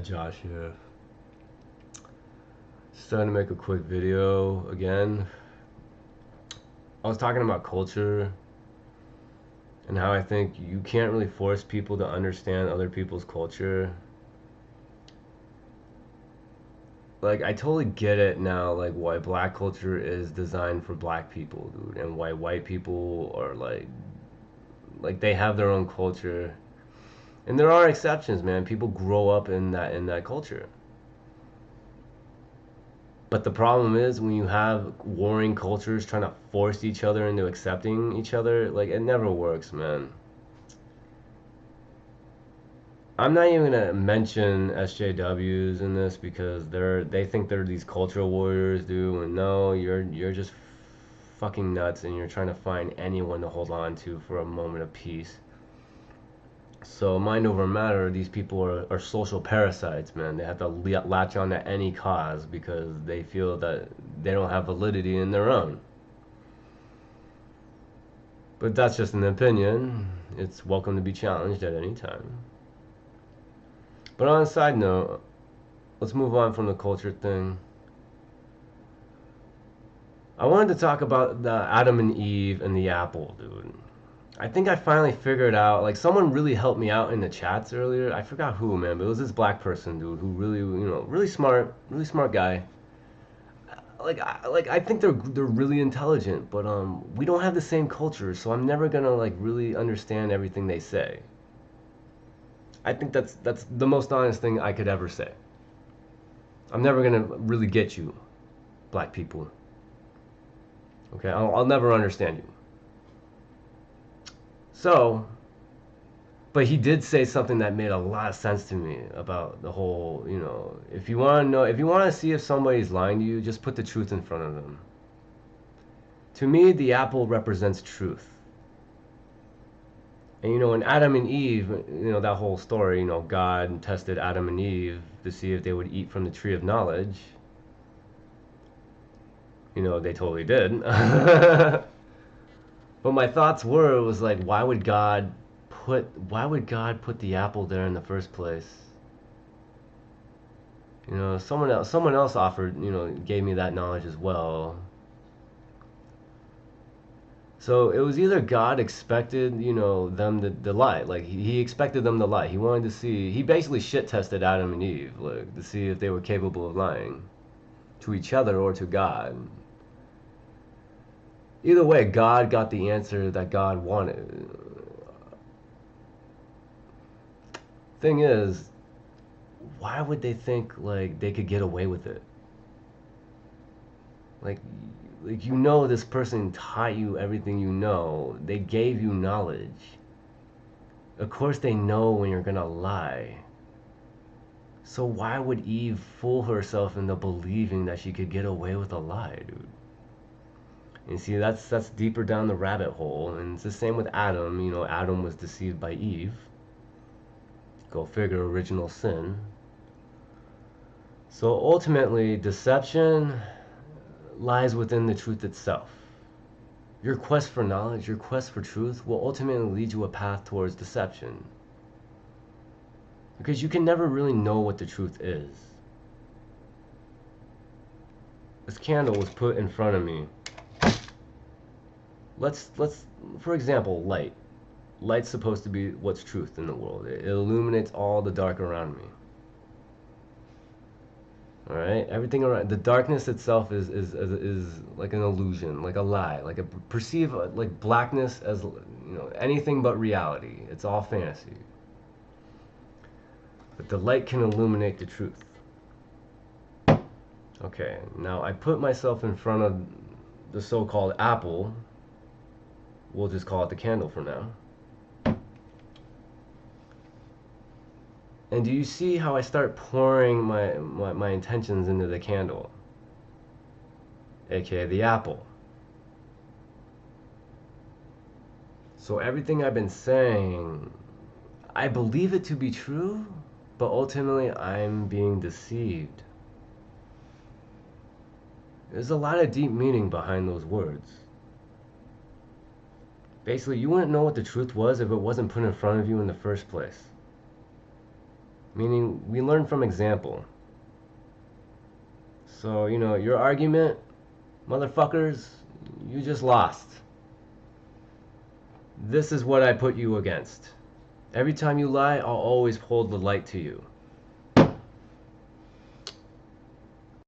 Josh here. Just trying to make a quick video again. I was talking about culture and how I think you can't really force people to understand other people's culture. Like, I totally get it now, like, why black culture is designed for black people, dude, and why white people are like they have their own culture. And there are exceptions, man. People grow up in that culture. But the problem is when you have warring cultures trying to force each other into accepting each other, like it never works, man. I'm not even gonna mention SJWs in this because they think they're these cultural warriors, dude. And no, you're just fucking nuts, and you're trying to find anyone to hold on to for a moment of peace. So mind over matter, these people are social parasites, man. They have to latch on to any cause because they feel that they don't have validity in their own. But that's just an opinion. It's welcome to be challenged at any time. But on a side note, let's move on from the culture thing. I wanted to talk about the Adam and Eve and the apple, dude. I think I finally figured out, like, someone really helped me out in the chats earlier. I forgot who, man, but it was this black person, dude, who really, really smart guy. I think they're really intelligent, but we don't have the same culture, so I'm never gonna like really understand everything they say. I think that's the most honest thing I could ever say. I'm never gonna really get you, black people. Okay, I'll never understand you. So, but he did say something that made a lot of sense to me about the whole, if you want to know, if you want to see if somebody's lying to you, just put the truth in front of them. To me, the apple represents truth. And in Adam and Eve, that whole story, God tested Adam and Eve to see if they would eat from the tree of knowledge. They totally did. But my thoughts were, it was like, why would God put the apple there in the first place? Someone else offered, gave me that knowledge as well. So it was either God expected, them to lie. Like he expected them to lie. He wanted to see, he basically shit tested Adam and Eve, like to see if they were capable of lying to each other or to God. Either way, God got the answer that God wanted. Thing is, why would they think like they could get away with it? Like this person taught you everything you know. They gave you knowledge. Of course they know when you're gonna lie. So why would Eve fool herself into believing that she could get away with a lie, dude? And see, that's deeper down the rabbit hole, and it's the same with Adam. Adam was deceived by Eve. Go figure, original sin. So ultimately, deception lies within the truth itself. Your quest for knowledge, your quest for truth will ultimately lead you a path towards deception. Because you can never really know what the truth is. This candle was put in front of me. Let's for example, light. Light's supposed to be what's truth in the world. It illuminates all the dark around me. All right, everything around the darkness itself is like an illusion, like a lie, like a perceive like blackness as anything but reality. It's all fantasy. But the light can illuminate the truth. Okay, now I put myself in front of the so-called apple. We'll just call it the candle for now. And do you see how I start pouring my intentions into the candle? AKA the apple. So everything I've been saying, I believe it to be true, but ultimately I'm being deceived. There's a lot of deep meaning behind those words. Basically, you wouldn't know what the truth was if it wasn't put in front of you in the first place. Meaning, we learn from example. So, your argument, motherfuckers, you just lost. This is what I put you against. Every time you lie, I'll always hold the light to you.